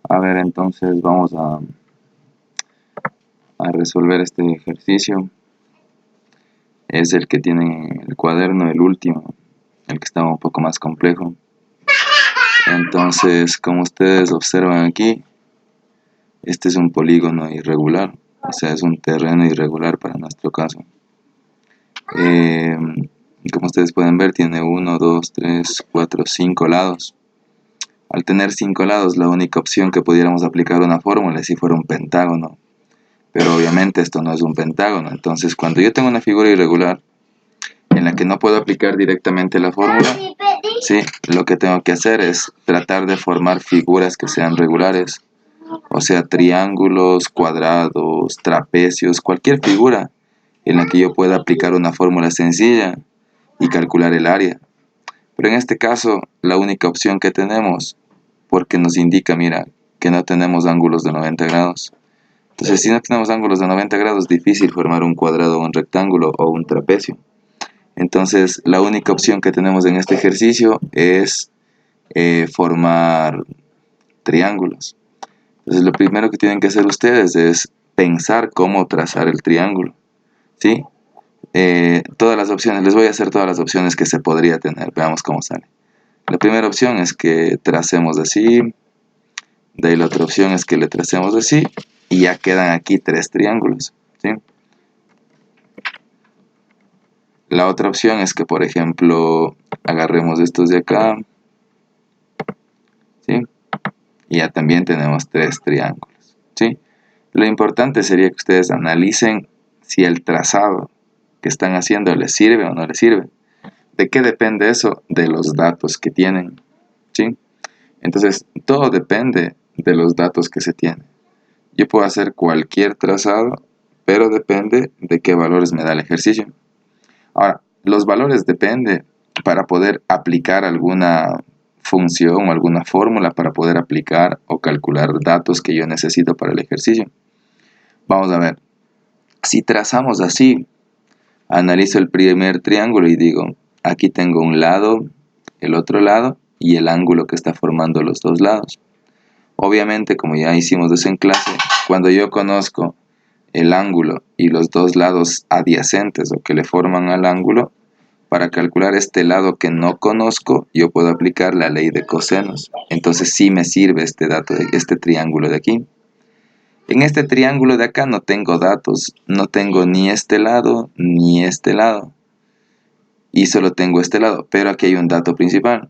A ver, entonces vamos a resolver este ejercicio. Es el que tiene en el cuaderno, el último, el que está un poco más complejo. Entonces, como ustedes observan aquí, este es un polígono irregular, o sea, es un terreno irregular para nuestro caso. Como ustedes pueden ver, tiene 1, 2, 3, 4, 5 lados. Al tener 5 lados, la única opción que pudiéramos aplicar una fórmula es si fuera un pentágono. Pero obviamente esto no es un pentágono. Entonces, cuando yo tengo una figura irregular en la que no puedo aplicar directamente la fórmula, sí, lo que tengo que hacer es tratar de formar figuras que sean regulares. O sea, triángulos, cuadrados, trapecios, cualquier figura en la que yo pueda aplicar una fórmula sencilla y calcular el área. Pero en este caso, la única opción que tenemos, porque nos indica, mira, que no tenemos ángulos de 90 grados. Entonces, si no tenemos ángulos de 90 grados, es difícil formar un cuadrado, un rectángulo o un trapecio. Entonces, la única opción que tenemos en este ejercicio es formar triángulos. Entonces, lo primero que tienen que hacer ustedes es pensar cómo trazar el triángulo, ¿sí? Todas las opciones, les voy a hacer todas las opciones que se podría tener. Veamos cómo sale. La primera opción es que tracemos así. De ahí la otra opción es que le tracemos así. Y ya quedan aquí 3 triángulos, ¿sí? La otra opción es que, por ejemplo, agarremos estos de acá, ¿sí? Y ya también tenemos 3 triángulos, ¿sí? Lo importante sería que ustedes analicen si el trazado que están haciendo les sirve o no les sirve. ¿De qué depende eso? De los datos que tienen, ¿sí? Entonces, todo depende de los datos que se tienen. Yo puedo hacer cualquier trazado, pero depende de qué valores me da el ejercicio. Ahora, los valores dependen para poder aplicar alguna función o alguna fórmula para poder aplicar o calcular datos que yo necesito para el ejercicio. Vamos a ver. Si trazamos así, analizo el primer triángulo y digo, aquí tengo un lado, el otro lado y el ángulo que está formando los dos lados. Obviamente, como ya hicimos eso en clase, cuando yo conozco el ángulo y los dos lados adyacentes o que le forman al ángulo, para calcular este lado que no conozco, yo puedo aplicar la ley de cosenos. Entonces sí me sirve este dato, este triángulo de aquí. En este triángulo de acá no tengo datos, no tengo ni este lado ni este lado. Y solo tengo este lado, pero aquí hay un dato principal.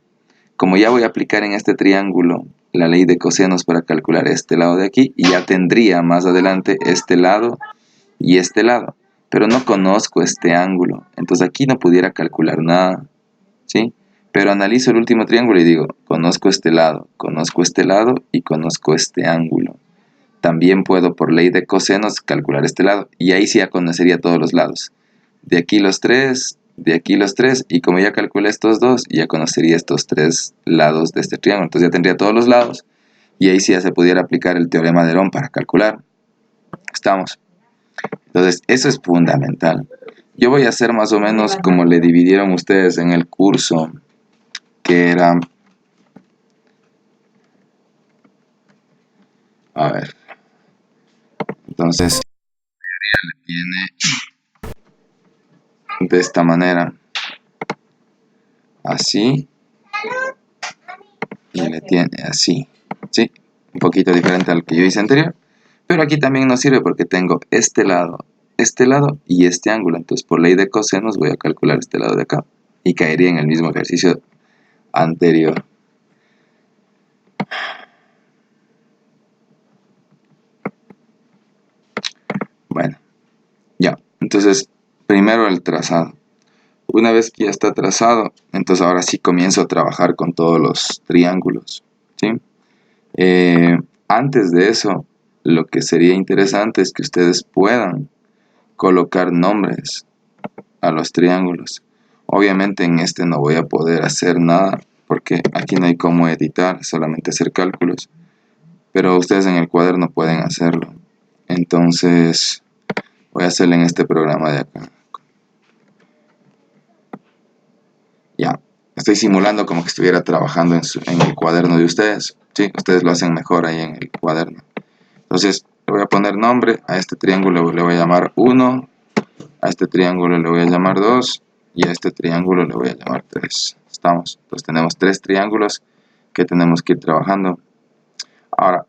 Como ya voy a aplicar en este triángulo la ley de cosenos para calcular este lado de aquí, y ya tendría más adelante este lado y este lado. Pero no conozco este ángulo, entonces aquí no pudiera calcular nada, ¿sí? Pero analizo el último triángulo y digo, conozco este lado y conozco este ángulo. También puedo por ley de cosenos calcular este lado, y ahí sí ya conocería todos los lados. De aquí los 3, de aquí los 3, y como ya calculé estos dos, ya conocería estos 3 lados de este triángulo. Entonces ya tendría todos los lados, y ahí sí ya se pudiera aplicar el teorema de Ohm para calcular. ¿Estamos? Entonces, eso es fundamental. Yo voy a hacer más o menos como le dividieron ustedes en el curso, que era... A ver. Entonces, tiene de esta manera. Así. Y le tiene así. ¿Sí? Un poquito diferente al que yo hice anterior. Pero aquí también nos sirve porque tengo este lado y este ángulo. Entonces, por ley de cosenos voy a calcular este lado de acá. Y caería en el mismo ejercicio anterior. Bueno, ya. Entonces, primero el trazado. Una vez que ya está trazado, entonces ahora sí comienzo a trabajar con todos los triángulos, ¿sí? Antes de eso, lo que sería interesante es que ustedes puedan colocar nombres a los triángulos. Obviamente en este no voy a poder hacer nada porque aquí no hay cómo editar, solamente hacer cálculos. Pero ustedes en el cuaderno pueden hacerlo. Entonces voy a hacerlo en este programa de acá. Ya, estoy simulando como que estuviera trabajando en el cuaderno de ustedes. Sí, ustedes lo hacen mejor ahí en el cuaderno. Entonces, le voy a poner nombre, a este triángulo le voy a llamar 1, a este triángulo le voy a llamar 2 y a este triángulo le voy a llamar 3. Estamos. Entonces tenemos 3 triángulos que tenemos que ir trabajando. Ahora,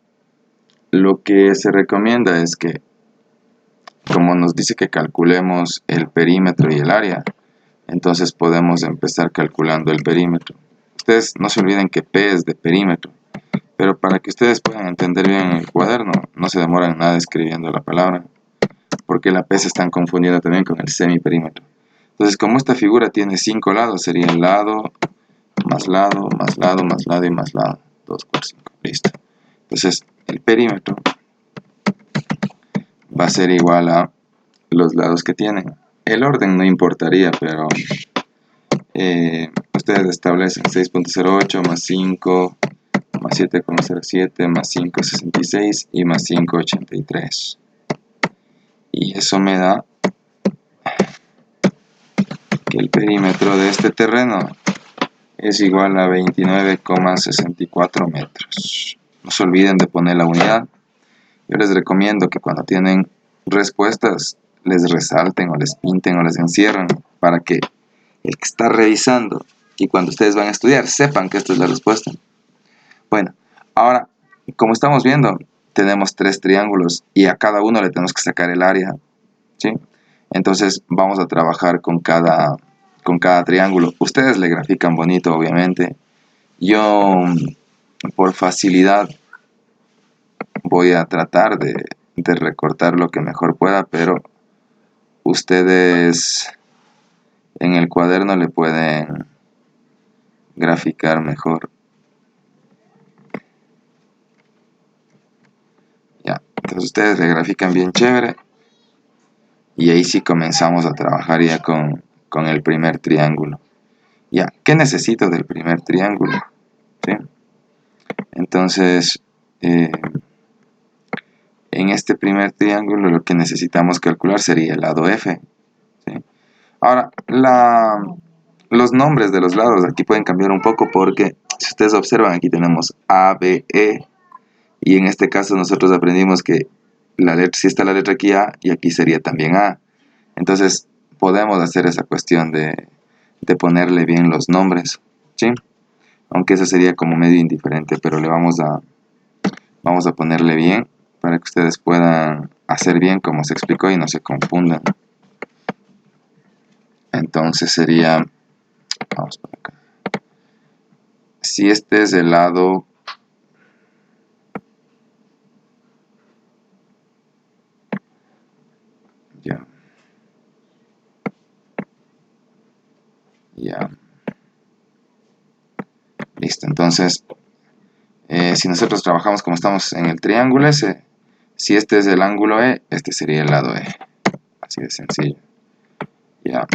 lo que se recomienda es que, como nos dice que calculemos el perímetro y el área, entonces podemos empezar calculando el perímetro. Ustedes no se olviden que P es de perímetro, pero para que ustedes puedan entender bien en el cuaderno, no se demoran nada escribiendo la palabra, porque la P se están confundiendo también con el semiperímetro. Entonces, como esta figura tiene 5 lados, sería lado, más lado, más lado, más lado y más lado. 2, 4, 5, listo. Entonces, el perímetro va a ser igual a los lados que tienen. El orden no importaría, pero ustedes establecen 6.08 más 5 más 7,07 más 5,66 y más 5,83. Y eso me da que el perímetro de este terreno es igual a 29,64 metros. No se olviden de poner la unidad. Yo les recomiendo que cuando tienen respuestas les resalten o les pinten o les encierren para que el que está revisando y cuando ustedes van a estudiar sepan que esta es la respuesta. Bueno, ahora, como estamos viendo, tenemos 3 triángulos y a cada uno le tenemos que sacar el área, ¿sí? Entonces vamos a trabajar con cada triángulo. Ustedes le grafican bonito, obviamente. Yo, por facilidad, voy a tratar de recortar lo que mejor pueda, pero ustedes en el cuaderno le pueden graficar mejor. Ya, entonces ustedes le grafican bien chévere y ahí sí comenzamos a trabajar ya con el primer triángulo. Ya, ¿qué necesito del primer triángulo? ¿Sí? Entonces, en este primer triángulo lo que necesitamos calcular sería el lado F. ¿Sí? Ahora, los nombres de los lados aquí pueden cambiar un poco porque si ustedes observan aquí tenemos A, B, E y en este caso nosotros aprendimos que si está la letra aquí A y aquí sería también A. Entonces podemos hacer esa cuestión de ponerle bien los nombres, ¿sí? Aunque eso sería como medio indiferente, pero le vamos a ponerle bien para que ustedes puedan hacer bien como se explicó y no se confundan. Entonces sería, vamos por acá, si este es el lado ya listo. Entonces si nosotros trabajamos como estamos en el triángulo S, si este es el ángulo E, este sería el lado E, así de sencillo. Ya.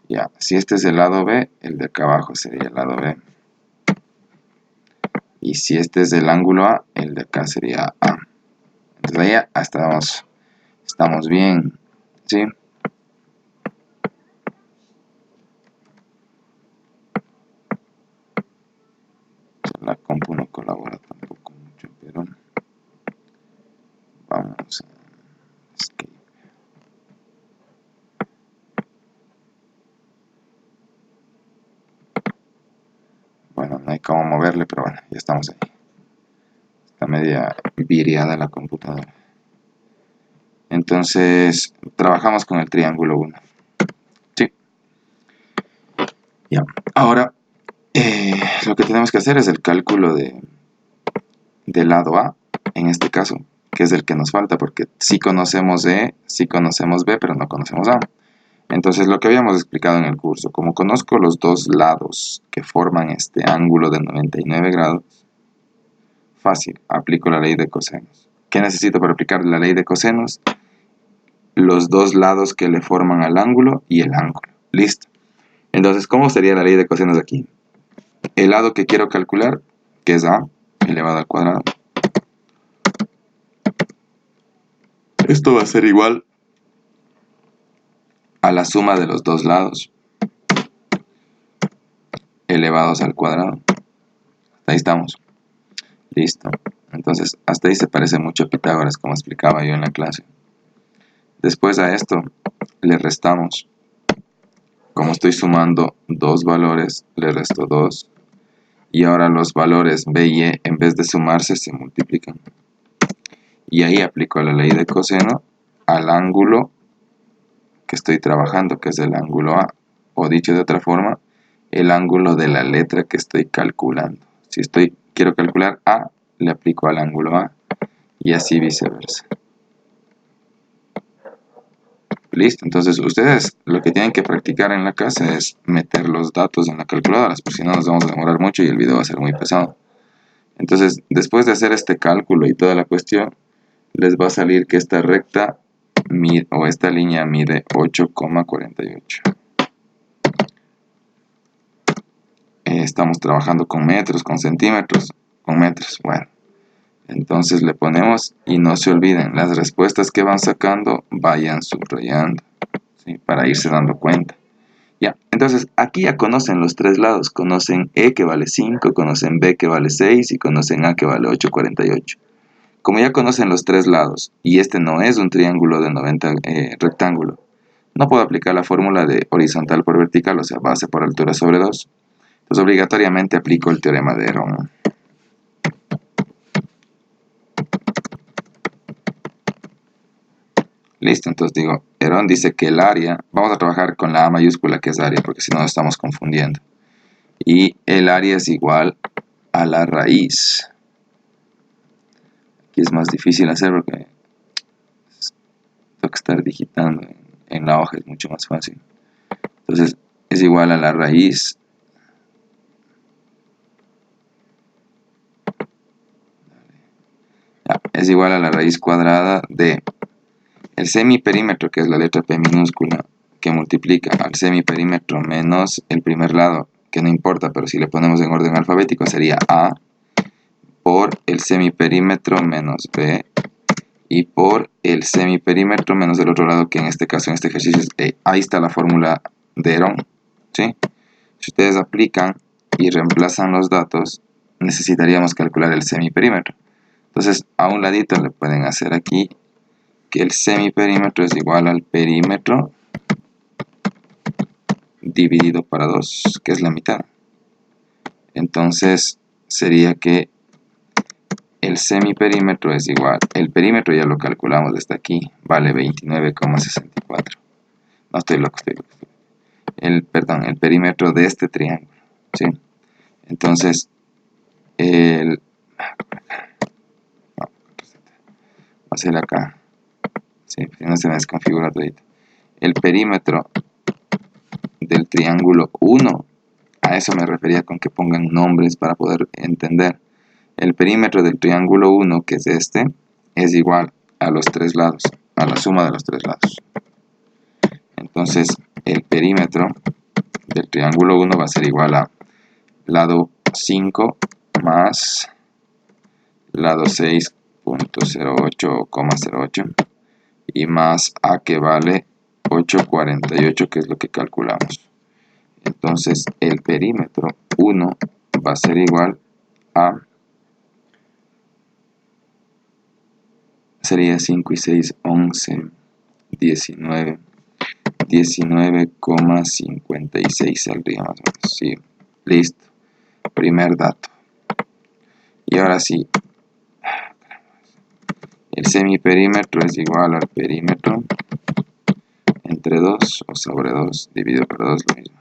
Ya, si este es el lado B, el de acá abajo sería el lado B. Y si este es el ángulo A, el de acá sería A. Entonces ahí hasta estamos bien, ¿sí? La compu no colabora tampoco mucho, pero vamos a escape. Bueno, no hay cómo moverle, pero bueno, ya estamos ahí. Está media viriada la computadora. Entonces, trabajamos con el triángulo 1. Sí. Ya. Ahora, lo que tenemos que hacer es el cálculo del lado A, en este caso, que es el que nos falta, porque sí conocemos E, sí conocemos B, pero no conocemos A. Entonces, lo que habíamos explicado en el curso, como conozco los dos lados que forman este ángulo de 99 grados, fácil, aplico la ley de cosenos. ¿Qué necesito para aplicar la ley de cosenos? Los dos lados que le forman al ángulo y el ángulo. Listo. Entonces, ¿cómo sería la ley de cosenos aquí? El lado que quiero calcular, que es A elevado al cuadrado. Esto va a ser igual a la suma de los dos lados. elevados al cuadrado. Ahí estamos. Listo. Entonces, hasta ahí se parece mucho a Pitágoras, como explicaba yo en la clase. Después a esto le restamos. Como estoy sumando dos valores, le resto 2. Y ahora los valores b y e, en vez de sumarse, se multiplican. Y ahí aplico la ley de coseno al ángulo que estoy trabajando, que es el ángulo A. O dicho de otra forma, el ángulo de la letra que estoy calculando. Si quiero calcular A, le aplico al ángulo A. Y así viceversa. Listo, entonces ustedes lo que tienen que practicar en la casa es meter los datos en la calculadora, porque si no nos vamos a demorar mucho y el video va a ser muy pesado. Entonces, después de hacer este cálculo y toda la cuestión, les va a salir que esta recta o esta línea mide 8,48. Estamos trabajando con metros, con centímetros, con metros. Bueno, entonces le ponemos y no se olviden, las respuestas que van sacando vayan subrayando, ¿sí? Para irse dando cuenta. Ya, entonces aquí ya conocen los tres lados, conocen E que vale 5, conocen B que vale 6 y conocen A que vale 8,48. Como ya conocen los tres lados y este no es un triángulo de 90 rectángulo, no puedo aplicar la fórmula de horizontal por vertical, o sea, base por altura sobre 2. Entonces obligatoriamente aplico el teorema de Herón. Listo, entonces digo, Herón dice que el área, vamos a trabajar con la A mayúscula que es área, porque si no nos estamos confundiendo. Y el área es igual a la raíz. Aquí es más difícil hacer porque tengo que estar digitando en la hoja, es mucho más fácil. Entonces es igual a la raíz es igual a la raíz cuadrada de el semiperímetro, que es la letra P minúscula, que multiplica al semiperímetro menos el primer lado, que no importa, pero si le ponemos en orden alfabético sería A, por el semiperímetro menos B, y por el semiperímetro menos el otro lado, que en este caso, en este ejercicio es E. Ahí está la fórmula de Herón, ¿sí? Si ustedes aplican y reemplazan los datos, necesitaríamos calcular el semiperímetro. Entonces, a un ladito le pueden hacer aquí que el semiperímetro es igual al perímetro dividido para 2, que es la mitad. Entonces, sería que el semiperímetro es igual, el perímetro ya lo calculamos desde aquí, vale 29,64. No estoy loco, perdón, el perímetro de este triángulo, ¿sí? Entonces, va a ser acá, ¿sí? Si no se me desconfigura todito. El perímetro del triángulo 1, a eso me refería con que pongan nombres para poder entender. El perímetro del triángulo 1, que es este, es igual a los tres lados, a la suma de los tres lados. Entonces, el perímetro del triángulo 1 va a ser igual a lado 5 más lado 6.08,08 y más A, que vale 8,48, que es lo que calculamos. Entonces, el perímetro 1 va a ser igual a, sería 5 y 6, 11, 19, 19,56 saldría más o menos. Sí, listo. Primer dato. Y ahora sí, el semiperímetro es igual al perímetro entre 2 o sobre 2 dividido por 2, lo mismo.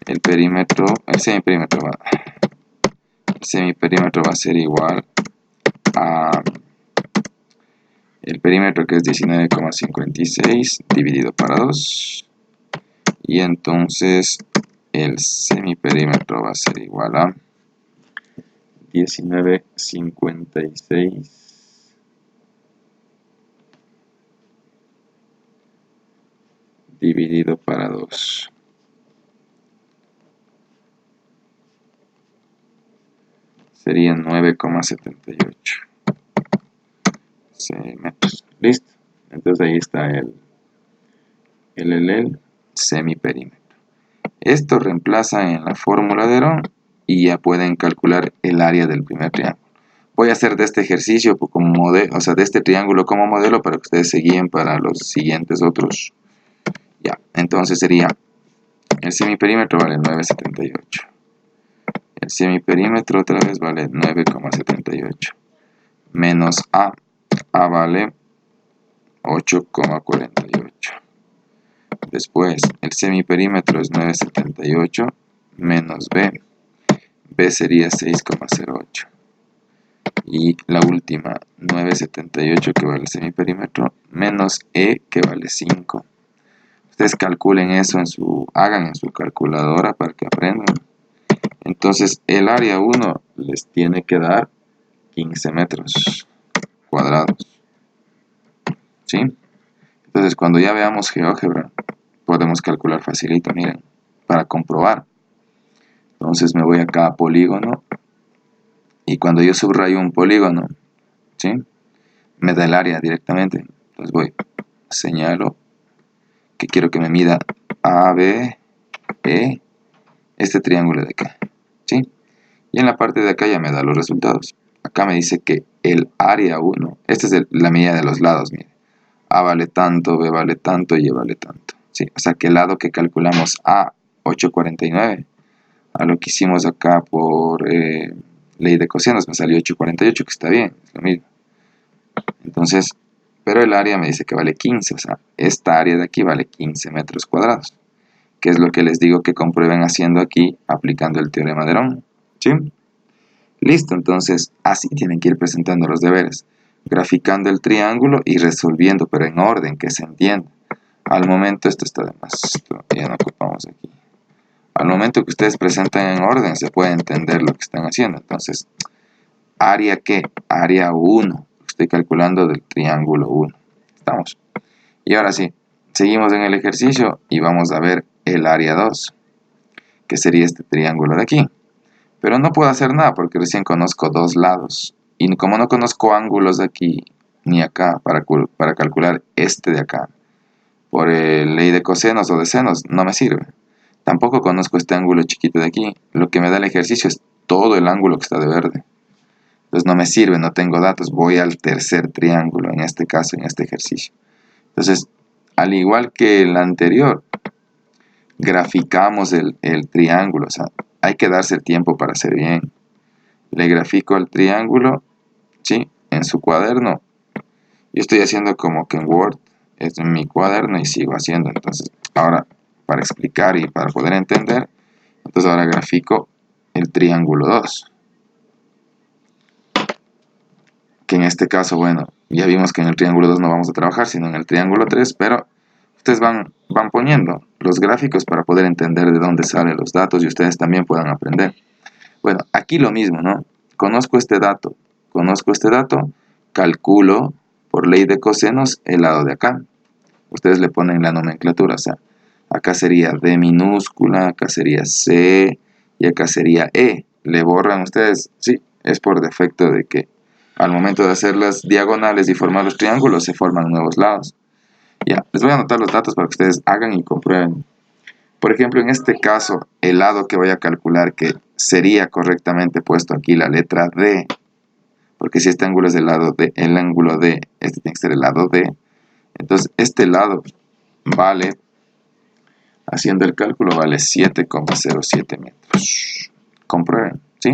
El semiperímetro va a ser igual a el perímetro, que es 19,56 dividido para 2, y entonces el semiperímetro va a ser igual a 19,56 dividido para 2. Serían 9,78 metros. Listo. Entonces ahí está el semiperímetro. Esto reemplaza en la fórmula de Herón y ya pueden calcular el área del primer triángulo. Voy a hacer de este ejercicio como modelo, o sea, de este triángulo como modelo para que ustedes se guíen para los siguientes otros. Ya, entonces sería el semiperímetro vale 9,78. El semiperímetro otra vez vale 9,78. Menos A. A vale 8,48. Después, el semiperímetro es 9,78 menos B. B sería 6,08. Y la última, 9,78 que vale el semiperímetro menos E que vale 5. Ustedes calculen eso hagan en su calculadora para que aprendan. Entonces el área 1 les tiene que dar 15 metros cuadrados. ¿Sí? Entonces cuando ya veamos GeoGebra, podemos calcular facilito, miren, para comprobar. Entonces me voy acá a polígono. Y cuando yo subrayo un polígono, ¿sí? Me da el área directamente. Entonces voy, señalo que quiero que me mida A, B, E, este triángulo de acá, ¿sí? Y en la parte de acá ya me da los resultados. Acá me dice que el área 1, esta es la medida de los lados, mire. A vale tanto, B vale tanto y E vale tanto, ¿sí? O sea que el lado que calculamos A, 8,49, a lo que hicimos acá por ley de cosenos me salió 8,48, que está bien, es lo mismo. Entonces, pero el área me dice que vale 15, o sea, esta área de aquí vale 15 metros cuadrados, que es lo que les digo que comprueben haciendo aquí, aplicando el teorema de Herón, ¿sí? Listo, entonces, así tienen que ir presentando los deberes, graficando el triángulo y resolviendo, pero en orden, que se entienda. Al momento, esto está de más, esto ya no ocupamos aquí. Al momento que ustedes presentan en orden, se puede entender lo que están haciendo. Entonces, ¿área qué? Área 1. Estoy calculando del triángulo 1. ¿Estamos? Y ahora sí, seguimos en el ejercicio y vamos a ver el área 2, que sería este triángulo de aquí. Pero no puedo hacer nada porque recién conozco dos lados. Y como no conozco ángulos de aquí ni acá para calcular este de acá, por ley de cosenos o de senos, no me sirve. Tampoco conozco este ángulo chiquito de aquí. Lo que me da el ejercicio es todo el ángulo que está de verde. Entonces no me sirve, no tengo datos. Voy al tercer triángulo, en este caso, en este ejercicio. Entonces, al igual que el anterior, graficamos el triángulo. O sea, hay que darse el tiempo para hacer bien. Le grafico el triángulo, ¿sí? En su cuaderno. Yo estoy haciendo como que en Word, es en mi cuaderno y sigo haciendo. Entonces, ahora, para explicar y para poder entender, entonces ahora grafico el triángulo 2. Que en este caso, bueno, ya vimos que en el triángulo 2 no vamos a trabajar, sino en el triángulo 3, pero ustedes van poniendo los gráficos para poder entender de dónde salen los datos y ustedes también puedan aprender. Bueno, aquí lo mismo, ¿no? Conozco este dato, calculo por ley de cosenos el lado de acá. Ustedes le ponen la nomenclatura, o sea, acá sería D minúscula, acá sería C y acá sería E. ¿Le borran ustedes? Sí, es por defecto de que al momento de hacer las diagonales y formar los triángulos se forman nuevos lados. Ya, les voy a anotar los datos para que ustedes hagan y comprueben. Por ejemplo, en este caso, el lado que voy a calcular, que sería correctamente puesto aquí la letra D, porque si este ángulo es el ángulo D, este tiene que ser el lado D. Entonces, este lado vale, haciendo el cálculo, vale 7,07 metros. Comprueben, ¿sí?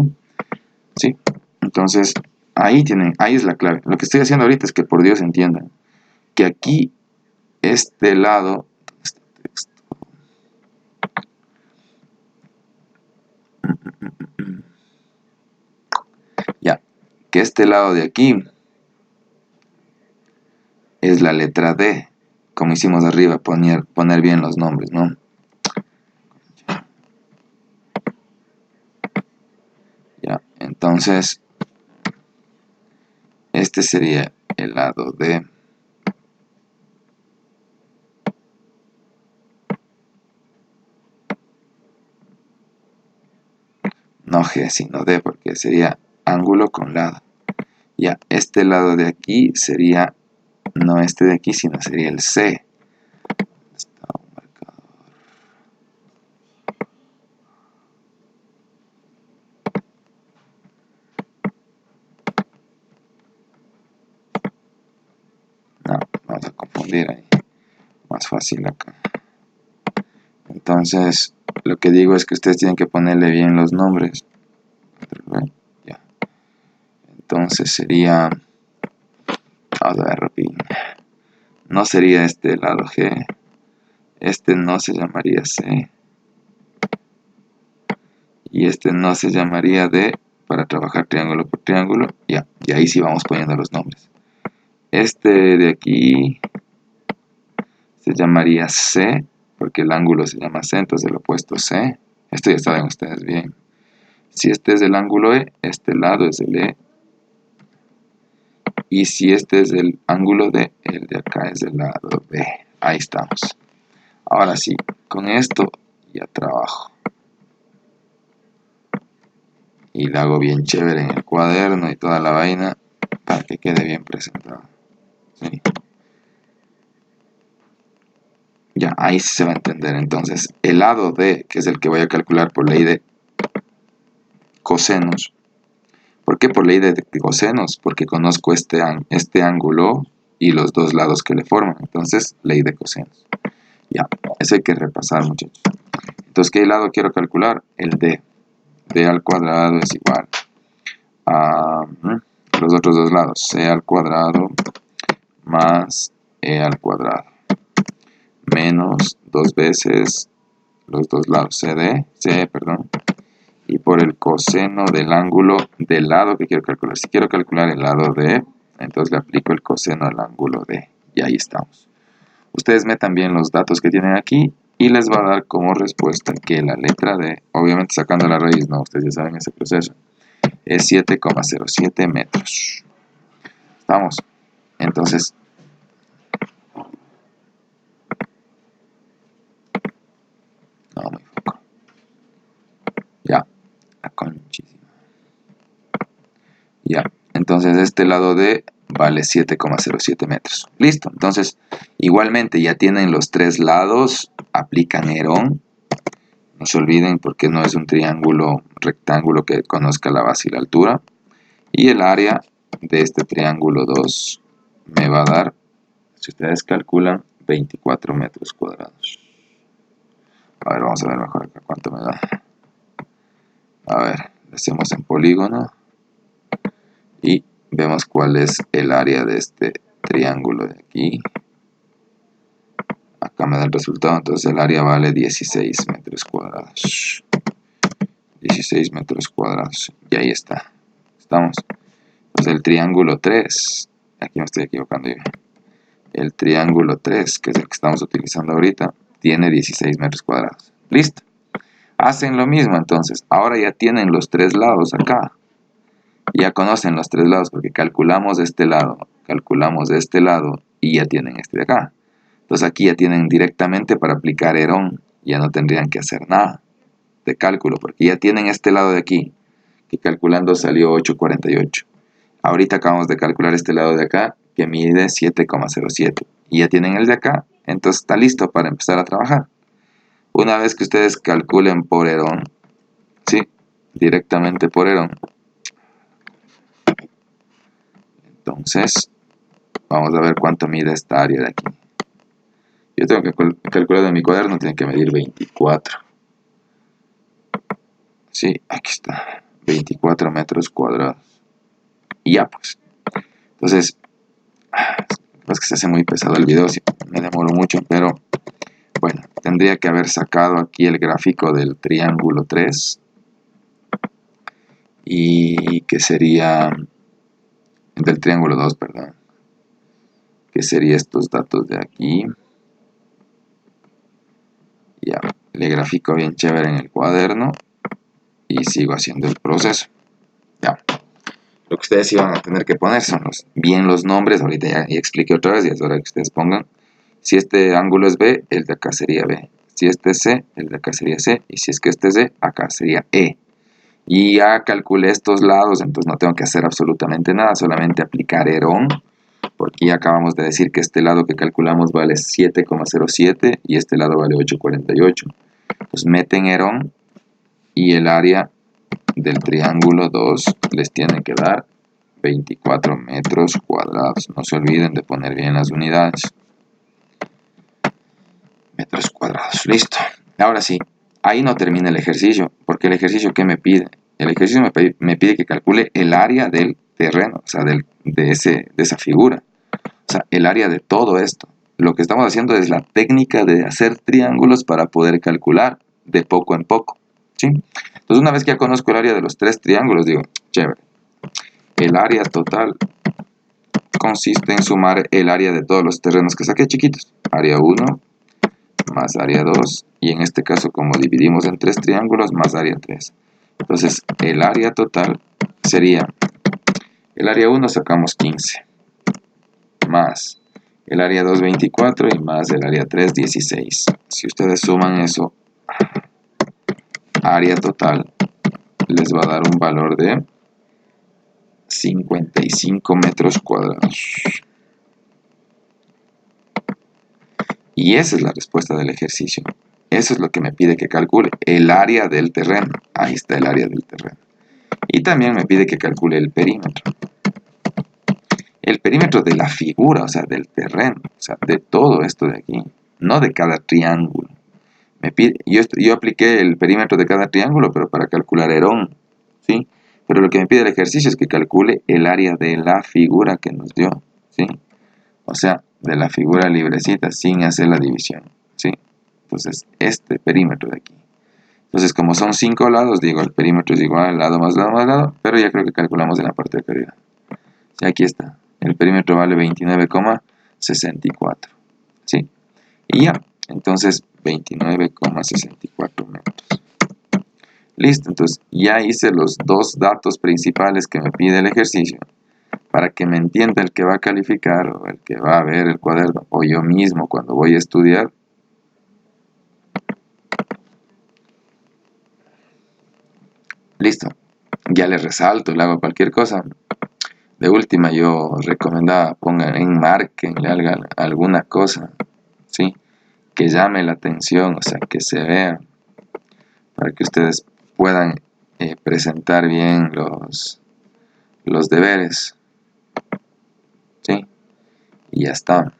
¿Sí? Entonces, ahí es la clave. Lo que estoy haciendo ahorita es que por Dios entiendan que aquí, este lado, ya, que este lado de aquí es la letra D, como hicimos arriba, poner bien los nombres, ¿no? Ya, entonces, este sería el lado D. No G, sino D, porque sería ángulo con lado. Ya, este lado de aquí sería, no este de aquí, sino sería el C. Está un marcador. confundir ahí. Más fácil acá. Entonces, lo que digo es que ustedes tienen que ponerle bien los nombres. Ya. Entonces sería... Vamos a ver rápido. No sería este el lado G. Este no se llamaría C. Y este no se llamaría D para trabajar triángulo por triángulo. Ya. Y ahí sí vamos poniendo los nombres. Este de aquí se llamaría C, porque el ángulo se llama C, entonces el opuesto C. Esto ya saben ustedes bien. Si este es el ángulo E, este lado es el E. Y si este es el ángulo D, el de acá es el lado B. Ahí estamos. Ahora sí, con esto ya trabajo. Y lo hago bien chévere en el cuaderno y toda la vaina para que quede bien presentado. ¿Sí? Ya, ahí sí se va a entender. Entonces, el lado D, que es el que voy a calcular por ley de cosenos. ¿Por qué por ley de cosenos? Porque conozco este ángulo y los dos lados que le forman. Entonces, ley de cosenos. Ya, eso hay que repasar, muchachos. Entonces, ¿qué lado quiero calcular? El D. D al cuadrado es igual a los otros dos lados. C al cuadrado más E al cuadrado. Menos 2 veces los dos lados. C, perdón. Y por el coseno del ángulo del lado que quiero calcular. Si quiero calcular el lado D, entonces le aplico el coseno al ángulo D. Y ahí estamos. Ustedes metan bien los datos que tienen aquí y les va a dar como respuesta que la letra D, obviamente sacando la raíz, no, ustedes ya saben ese proceso, es 7,07 metros. ¿Estamos? Entonces, no, muy poco. Ya, la conchísima. Ya, entonces este lado D vale 7,07 metros. Listo, entonces igualmente ya tienen los tres lados, aplican Herón. No se olviden porque no es un triángulo rectángulo que conozca la base y la altura. Y el área de este triángulo 2 me va a dar, si ustedes calculan, 24 metros cuadrados. A ver, vamos a ver mejor acá cuánto me da. A ver, lo hacemos en polígono. Y vemos cuál es el área de este triángulo de aquí. Acá me da el resultado, entonces el área vale 16 metros cuadrados. 16 metros cuadrados. Y ahí está. ¿Estamos? Entonces el triángulo 3, aquí me estoy equivocando yo. El triángulo 3, que es el que estamos utilizando ahorita, tiene 16 metros cuadrados. Listo. Hacen lo mismo entonces. Ahora ya tienen los tres lados acá. Ya conocen los tres lados porque calculamos de este lado, calculamos de este lado y ya tienen este de acá. Entonces aquí ya tienen directamente para aplicar Herón. Ya no tendrían que hacer nada de cálculo porque ya tienen este lado de aquí, que calculando salió 8,48. Ahorita acabamos de calcular este lado de acá, que mide 7,07. Y ya tienen el de acá, entonces está listo para empezar a trabajar. Una vez que ustedes calculen por Herón, ¿sí? Directamente por Herón. Entonces, vamos a ver cuánto mide esta área de aquí. Yo tengo que calcular en mi cuaderno, tiene que medir 24. Sí, aquí está. 24 metros cuadrados. Y ya pues. Entonces, es que se hace muy pesado el video, me demoro mucho, pero bueno, tendría que haber sacado aquí el gráfico del triángulo 3 y que sería del triángulo 2, perdón, que sería estos datos de aquí. Ya, le grafico bien chévere en el cuaderno y sigo haciendo el proceso. Ya, lo que ustedes iban a tener que poner son bien los nombres. Ahorita ya expliqué otra vez y es hora que ustedes pongan. Si este ángulo es B, el de acá sería B. Si este es C, el de acá sería C. Y si es que este es D, acá sería E. Y ya calculé estos lados, entonces no tengo que hacer absolutamente nada, solamente aplicar Herón. Porque ya acabamos de decir que este lado que calculamos vale 7,07 y este lado vale 8,48. Entonces meten Herón y el área del triángulo 2 les tiene que dar 24 metros cuadrados. No se olviden de poner bien las unidades. metros cuadrados. Listo. Ahora sí, ahí no termina el ejercicio, porque el ejercicio, ¿qué me pide? El ejercicio me pide que calcule el área del terreno, o sea, de esa figura, o sea, el área de todo esto. Lo que estamos haciendo es la técnica de hacer triángulos para poder calcular de poco en poco, ¿sí? Entonces, una vez que ya conozco el área de los 3 triángulos, digo, chévere, el área total consiste en sumar el área de todos los terrenos que saqué chiquitos. Área 1 más área 2, y en este caso, como dividimos en 3 triángulos, más área 3. Entonces, el área total sería, el área 1 sacamos 15, más el área 2, 24, y más el área 3, 16. Si ustedes suman eso, área total les va a dar un valor de 55 metros cuadrados. Y esa es la respuesta del ejercicio. Eso es lo que me pide que calcule, el área del terreno. Ahí está el área del terreno. Y también me pide que calcule el perímetro. El perímetro de la figura, o sea, del terreno, o sea, de todo esto de aquí, no de cada triángulo. Me pide, yo apliqué el perímetro de cada triángulo, pero para calcular Herón, ¿sí? Pero lo que me pide el ejercicio es que calcule el área de la figura que nos dio, ¿sí? O sea, de la figura librecita, sin hacer la división, ¿sí? Entonces, este perímetro de aquí. Entonces, como son 5 lados, digo, el perímetro es igual, lado más lado más lado, pero ya creo que calculamos en la parte de pérdida. Y aquí está. El perímetro vale 29,64, ¿sí? Y ya, entonces 29,64 metros. Listo, entonces ya hice los 2 datos principales que me pide el ejercicio para que me entienda el que va a calificar o el que va a ver el cuaderno o yo mismo cuando voy a estudiar. Listo, ya le resalto, le hago cualquier cosa. De última yo recomendaba pongan, enmarquenle alguna cosa, ¿sí? Que llame la atención, o sea, que se vea, para que ustedes puedan presentar bien los deberes, ¿sí? Y ya está.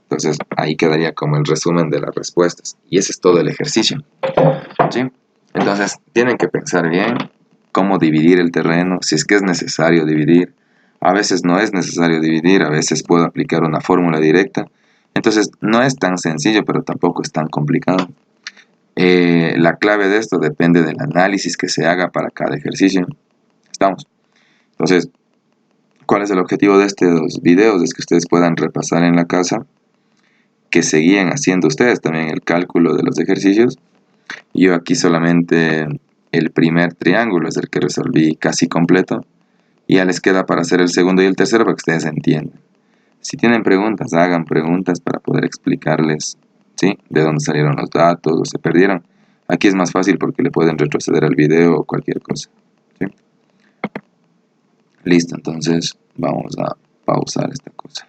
Entonces ahí quedaría como el resumen de las respuestas. Y ese es todo el ejercicio, ¿sí? Entonces tienen que pensar bien cómo dividir el terreno, si es que es necesario dividir. A veces no es necesario dividir, a veces puedo aplicar una fórmula directa. Entonces no es tan sencillo, pero tampoco es tan complicado. La clave de esto depende del análisis que se haga para cada ejercicio. ¿Estamos? Entonces, ¿cuál es el objetivo de estos videos? Es que ustedes puedan repasar en la casa, que se guíen haciendo ustedes también el cálculo de los ejercicios. Yo aquí solamente el primer triángulo es el que resolví casi completo. Y ya les queda para hacer el segundo y el tercero para que ustedes entiendan. Si tienen preguntas, hagan preguntas para poder explicarles, ¿sí? De dónde salieron los datos o se perdieron. Aquí es más fácil porque le pueden retroceder al video o cualquier cosa, ¿sí? Listo, entonces vamos a pausar esta cosa.